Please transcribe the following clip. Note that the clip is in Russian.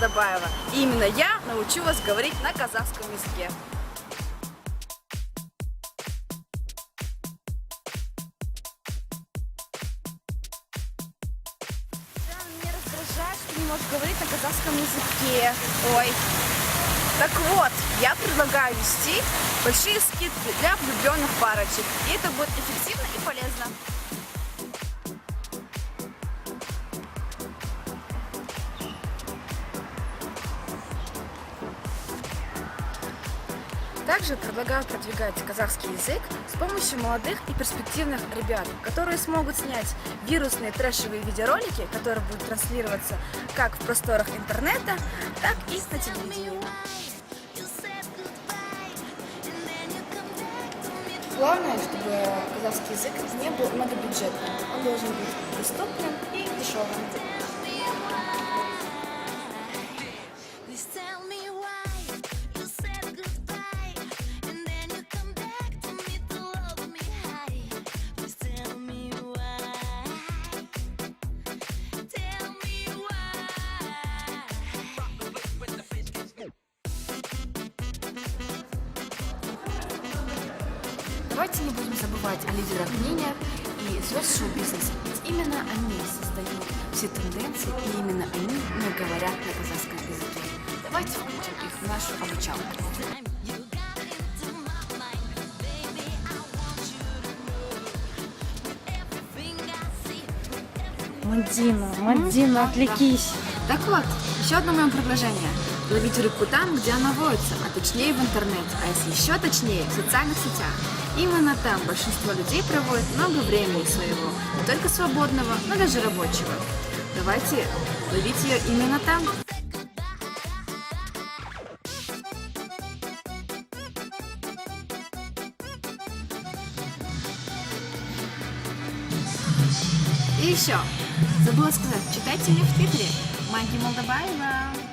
Молдобаева. И именно я научу вас говорить на казахском языке. Меня раздражает, что не можешь говорить на казахском языке. Ой. Так вот, я предлагаю вести большие скидки для влюбленных парочек. И это будет эффективно и полезно. Также предлагаю продвигать казахский язык с помощью молодых и перспективных ребят, которые смогут снять вирусные трэшевые видеоролики, которые будут транслироваться как в просторах интернета, так и на телевидении. Главное, чтобы казахский язык не был многобюджетным. Он должен быть доступным и дешевым. Давайте не будем забывать о лидерах мнения и звезд шоу-бизнеса, ведь именно они создают все тенденции, и именно они не говорят на казахском языке. Давайте включим их в нашу обучалку. Мадина, отвлекись. Так вот, еще одно мое предложение. Ловить рыбку там, где она водится, а точнее в интернете, а если еще точнее, в социальных сетях. Именно там большинство людей проводит много времени своего, не только свободного, но даже рабочего. Давайте ловить ее именно там. И еще, забыла сказать, читайте меня в Твиттере, Магия Молдобаева.